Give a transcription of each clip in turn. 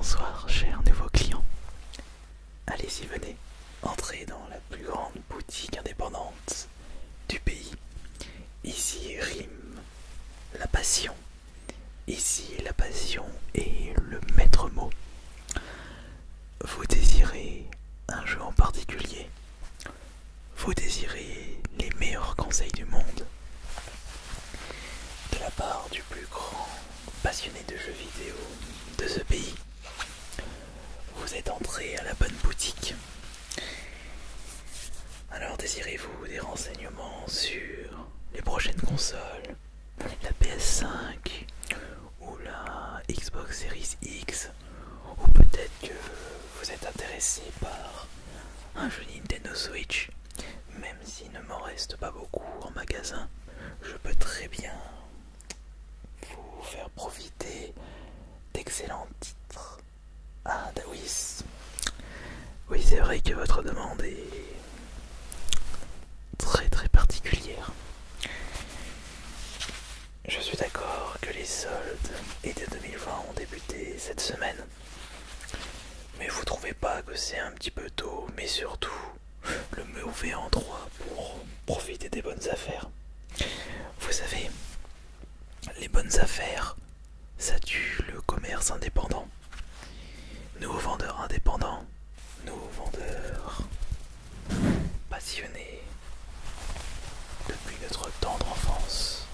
Bonsoir, chers nouveaux clients. Allez-y, venez. Entrez dans la plus grande boutique indépendante du pays. Ici rime la passion. Ici, la passion est le maître mot. Vous désirez un jeu en particulier. Vous désirez les meilleurs conseils du monde. De la part du plus grand passionné de jeux vidéo de ce pays. Vous êtes entré à la bonne boutique. Alors désirez-vous des renseignements sur les prochaines consoles, la PS5 ou la Xbox Series X, ou peut-être que vous êtes intéressé par un jeu Nintendo Switch. Même s'il ne m'en reste pas beaucoup en magasin, je peux très bien vous faire profiter d'excellents titres. Ah, oui, oui, c'est vrai que votre demande est très particulière. Je suis d'accord que les soldes été 2020 ont débuté cette semaine. Mais vous trouvez pas que c'est un petit peu tôt, mais surtout le mauvais endroit pour profiter des bonnes affaires? Vous savez, les bonnes affaires, ça tue le commerce indépendant. Nous, vendeurs indépendants, nous, vendeurs passionnés depuis notre tendre enfance,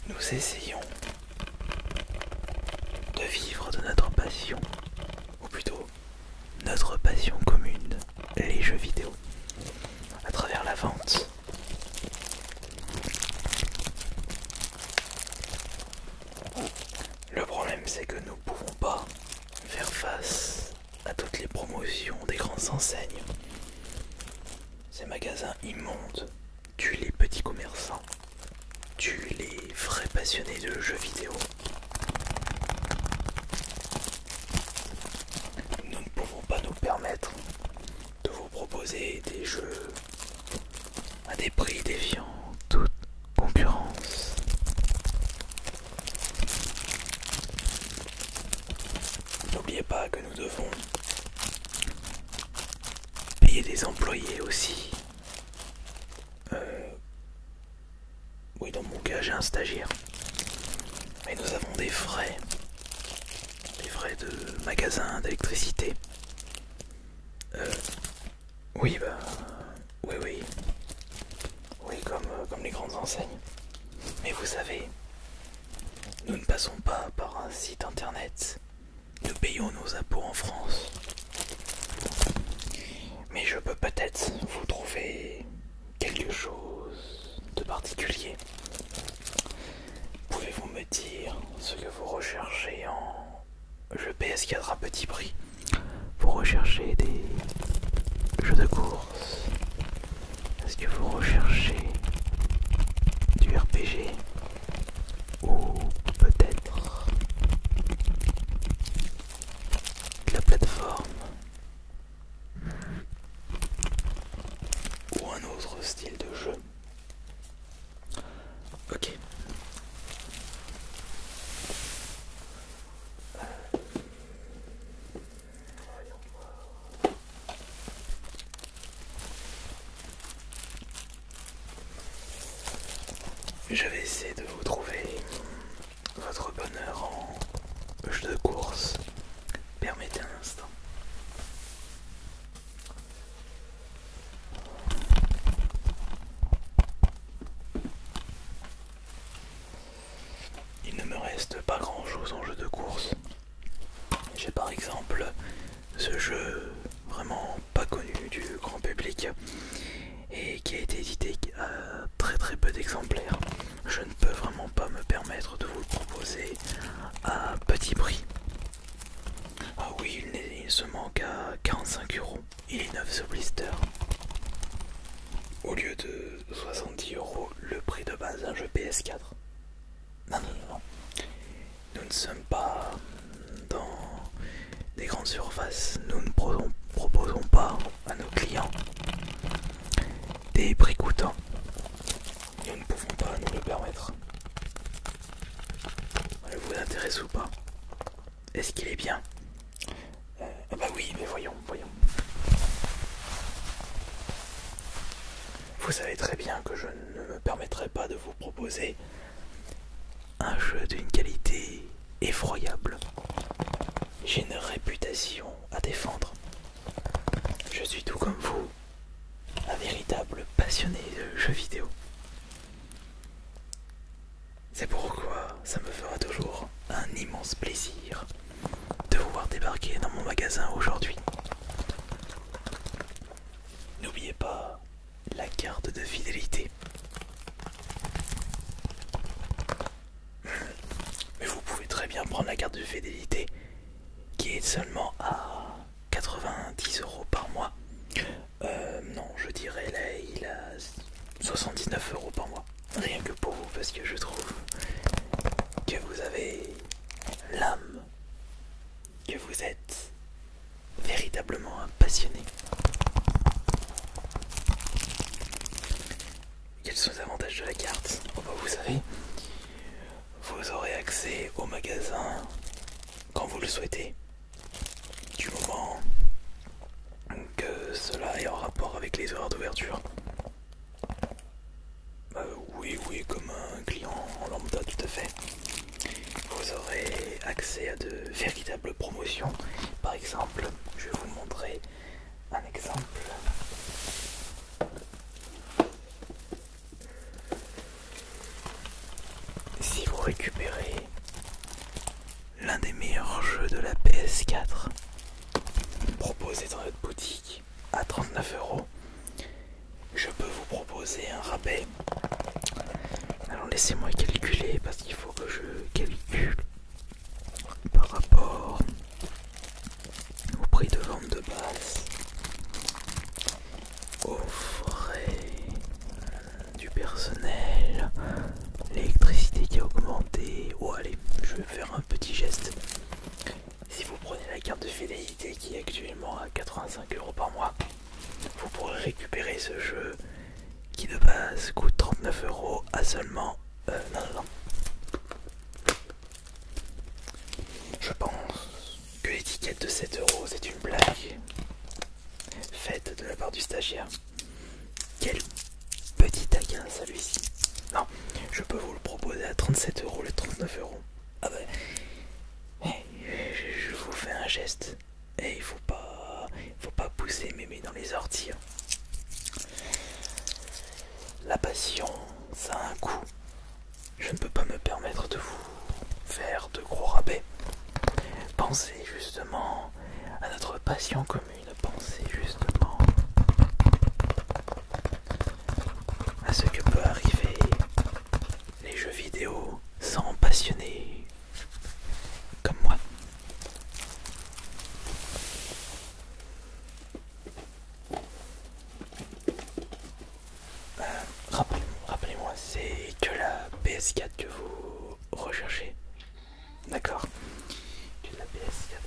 nous essayons de vivre de notre passion, ou plutôt notre passion commune, les jeux vidéo, à travers la vente. Le problème, c'est que nous ne pouvons pas faire face à toutes les promotions des grandes enseignes. Ces magasins immondes tuent les petits commerçants, tuent les vrais passionnés de jeux vidéo. Nous ne pouvons pas nous permettre de vous proposer des jeux à des prix défiant toute concurrence. N'oubliez pas que nous devons payer des employés aussi. Oui, dans mon cas, j'ai un stagiaire. Mais nous avons des frais de magasin, d'électricité. Oui, oui, comme les grandes enseignes. Mais vous savez, nous ne passons pas par un site internet. Nous payons nos impôts en France. Mais je peux peut-être vous trouver quelque chose de particulier. Pouvez-vous me dire ce que vous recherchez en jeu PS4 à petit prix? Vous recherchez des jeux de course? Est-ce que vous recherchez du RPG? Ou peut-être de la plateforme? Ou un autre style de jeu? Ok. Je vais essayer de vous trouver votre bonheur en jeu de course. Permettez un instant. Il ne me reste pas grand chose en jeu de course. J'ai par exemple ce jeu vraiment pas connu du grand public et qui a été édité à très peu d'exemplaires. Je ne peux vraiment pas me permettre de vous le proposer à petit prix. Ah oui, il se manque à 45 €. Il est neuf ce blister. Au lieu de 70 €, le prix de base d'un jeu PS4. Non. Nous ne sommes pas dans des grandes surfaces. Nous ne proposons pas à nos clients des prix coûtants. Nous ne pouvons pas nous le permettre. Ça vous intéresse ou pas? Est-ce qu'il est bien? Bah oui, mais voyons, voyons. Vous savez très bien que je ne me permettrai pas de vous proposer un jeu d'une qualité effroyable. J'ai une réputation à défendre. Je suis tout comme vous, un véritable passionné de jeux vidéo. C'est pourquoi ça me fera toujours un immense plaisir de vous voir débarquer dans mon magasin aujourd'hui. N'oubliez pas la carte de fidélité. Mais vous pouvez très bien prendre la carte de fidélité qui est seulement à 90 € par mois. Non, je dirais là, il a 79 € par mois. Rien que pour vous, parce que je trouve que vous avez l'âme, que vous êtes véritablement un passionné. Quels sont les avantages de la carte? Oh bah vous savez, vous aurez accès au magasin quand vous le souhaitez, du moment que cela est en rapport avec les horaires d'ouverture. Oui, comme un client en lambda, tout à fait. Vous aurez accès à de véritables promotions. Par exemple, je vais vous montrer un exemple. Si vous récupérez l'un des meilleurs jeux de la PS4 proposé dans notre boutique à 39 €, je peux vous proposer un rabais. Alors laissez-moi calculer parce qu'il faut que je calcule par rapport au prix de vente de base, aux frais du personnel, l'électricité qui a augmenté. Oh allez, je vais faire un petit geste. Si vous prenez la carte de fidélité qui est actuellement à 85 € par mois, vous pourrez récupérer ce jeu qui de base coûte 39 € à seulement... non. Je pense que l'étiquette de 7 € c'est une blague faite de la part du stagiaire. Quel petit taquin celui-ci. Non, je peux vous le proposer à 37 € les 39 €. Ah bah, je vous fais un geste. Et il faut pas pousser mémé dans les orties. La passion, ça a un coût. Je ne peux pas me permettre de vous faire de gros rabais. Pensez justement à notre passion commune. Pensez justement à ce que peut arriver les jeux vidéo sans passionnés comme moi. Rappelez-moi, c'est que la PS4 que vous recherchez. D'accord. Que la PS4.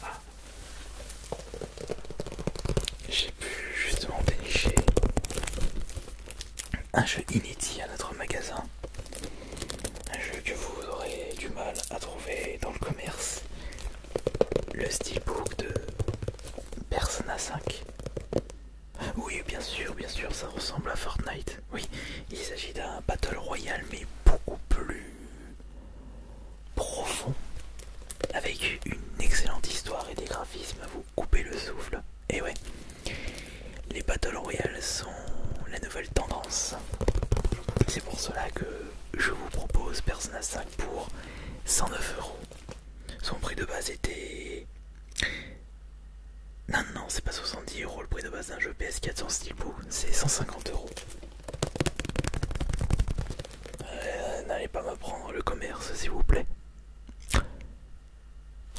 Ah. J'ai pu justement dénicher un jeu inédit à notre magasin. Un jeu que vous aurez du mal à trouver dans le commerce. Le steelbook de Persona 5. Oui, bien sûr, ça ressemble à Fortnite. Oui, il s'agit d'un Battle Royale, mais beaucoup plus profond, avec une excellente histoire et des graphismes à vous couper le souffle. Et ouais, les Battle Royale sont la nouvelle tendance. C'est pour cela que je vous propose Persona 5 pour 109 €. Son prix de base était... Non, c'est pas 70 € le prix de base d'un jeu PS4 sans steelbook, c'est 150 €. N'allez pas m'apprendre le commerce, s'il vous plaît.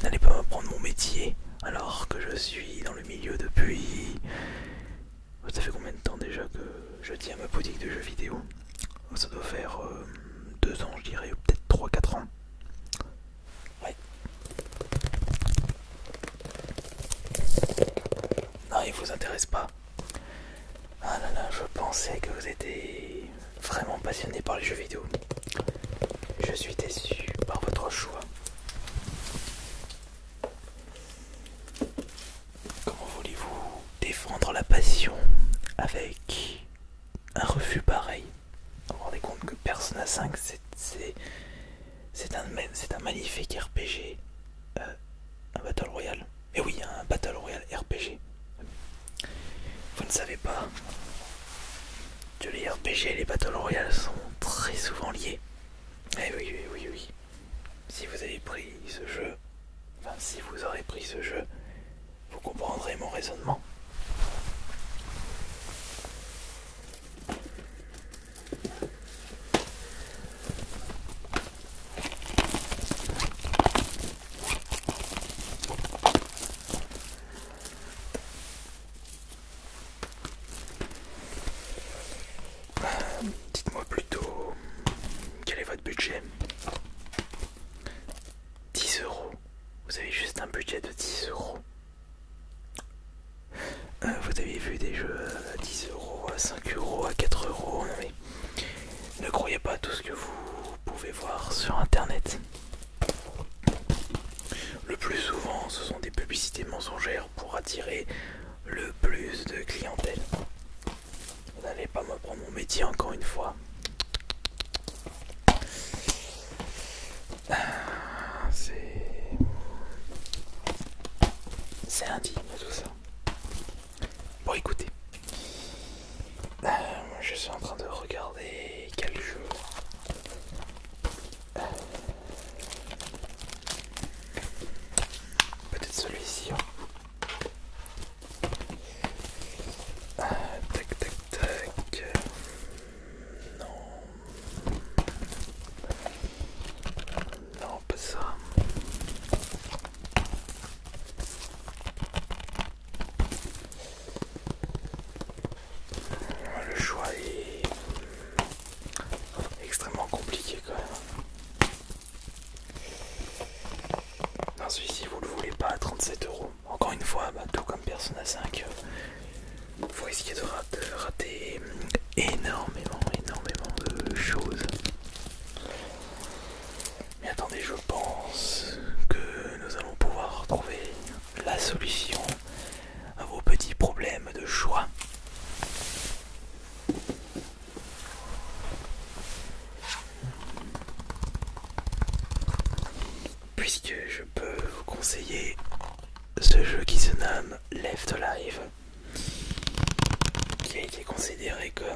N'allez pas m'apprendre mon métier, alors que je suis dans le milieu depuis... Ça fait combien de temps déjà que je tiens ma boutique de jeux vidéo? Ça doit faire 2 ans, je dirais, ou peut-être 3-4 ans. Ouais. Non, il vous intéresse pas. Ah là là, je pensais que avec un refus pareil. Vous vous rendez compte que Persona 5 c'est un magnifique RPG, un Battle Royale. Et oui, un Battle Royale RPG. Vous ne savez pas que les RPG et les Battle Royale sont très souvent liés. Eh oui, oui, oui, oui. Si vous avez pris ce jeu, enfin si vous aurez pris ce jeu, vous comprendrez mon raisonnement. Dites-moi plutôt, quel est votre budget? 10 euros. Vous avez juste un budget de 10 euros. Vous avez vu des jeux à 10 euros, à 5 euros, à 4 euros. Non mais ne croyez pas à tout ce que vous pouvez voir sur internet. Le plus souvent, ce sont des publicités mensongères pour attirer le plus de clientèle. Vous n'allez pas me prendre mon métier encore une fois. C'est indigne tout ça. Bon écoutez, je suis en train de regarder quel jeu. Peut-être celui-ci. Tac tac tac. Non. Non, pas ça. Le choix est extrêmement compliqué quand même. Non, celui-ci vous le voulez pas à 37 euros. Encore une fois, tout comme Persona 5, vous risquez de rater énormément de choses. Mais attendez, je pense que nous allons pouvoir trouver la solution à vos petits problèmes de choix. Puisque je peux vous conseiller ce jeu qui se nomme Left Alive, qui a été considéré comme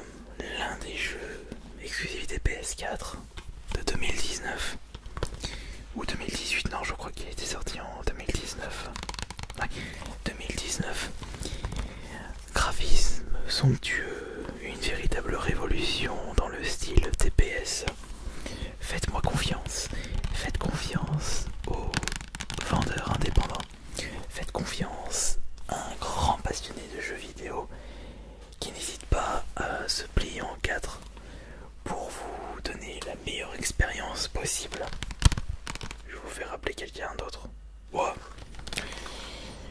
l'un des jeux exclusivité PS4 de 2019 ou 2018, non je crois qu'il a été sorti en 2019. Ouais, 2019. Graphisme somptueux, une véritable révolution dans le style TPS. Faites-moi confiance, faites confiance aux vendeurs indépendants, faites confiance à un grand passionné de jeux vidéo qui n'hésite pas à se plier en quatre pour vous donner la meilleure expérience possible. Je vous fais rappeler quelqu'un d'autre. Ouais.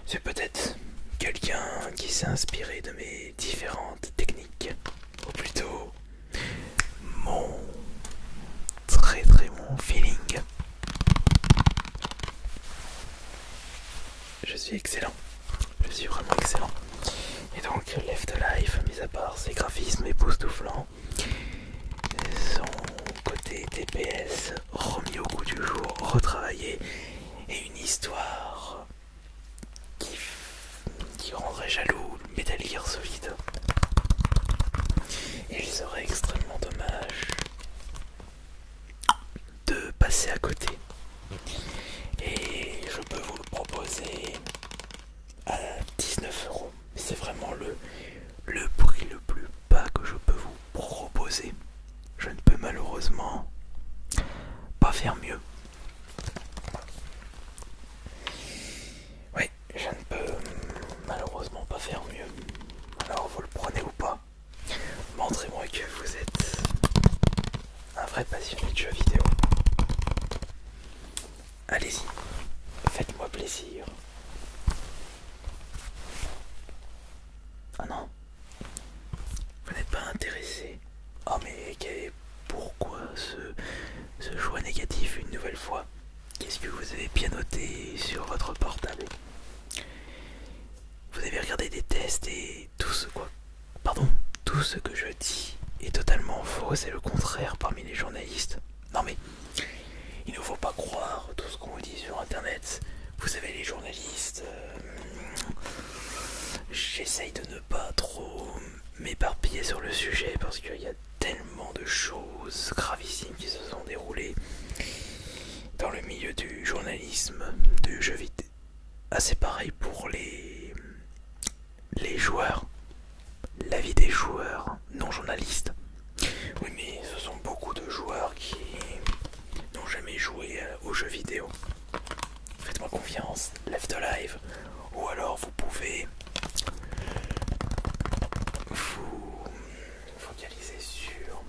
C'est peut-être quelqu'un qui s'est inspiré de mes différentes techniques, ou plutôt mon très bon feeling. Je suis excellent, je suis vraiment excellent. Et donc Left Alive, mis à part ses graphismes époustouflants, son côté TPS remis au goût du jour, retravaillé, et une histoire qui rendrait jaloux Metal Gear Solid. Et il serait extrêmement dommage de passer à côté. Et je peux vous le proposer à 19 euros. C'est vraiment le prix le plus bas que je peux vous proposer. Je ne peux malheureusement pas faire mieux. Oui, je ne peux malheureusement pas faire mieux. Alors vous le prenez ou pas? Montrez-moi que vous êtes un vrai passionné de jeux vidéo. Allez-y, faites-moi plaisir. Ah non, vous n'êtes pas intéressé. Oh mais pourquoi ce choix négatif une nouvelle fois? Qu'est-ce que vous avez bien noté sur votre portable? Vous avez regardé des tests et tout ce quoi? Pardon? ce que je dis est totalement faux, c'est le contraire parmi les journalistes. Non mais, il ne faut pas croire tout ce qu'on vous dit sur internet. Vous savez, les journalistes, j'essaye de ne pas trop m'éparpiller sur le sujet parce qu'il y a tellement de choses gravissimes qui se sont déroulées dans le milieu du journalisme, du jeu vidéo. Ah, c'est pareil pour les joueurs, la vie des joueurs non journalistes. Oui, mais ce sont beaucoup de joueurs qui n'ont jamais joué aux jeux vidéo. Faites-moi confiance, Left Alive, ou alors vous pouvez vous focaliser sur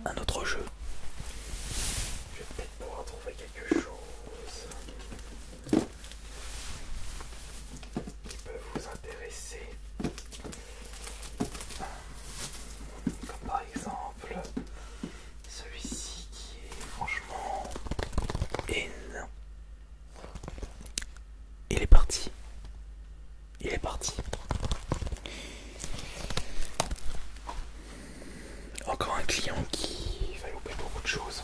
un autre jeu. Je vais peut-être pouvoir trouver quelque chose qui peut vous intéresser. Comme par exemple celui-ci qui est franchement énorme. Il est parti. Il est parti. Encore un client qui va louper beaucoup de choses.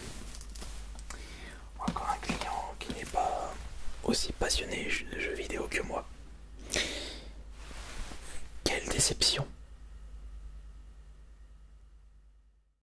Encore un client qui n'est pas aussi passionné de jeux vidéo que moi. Quelle déception.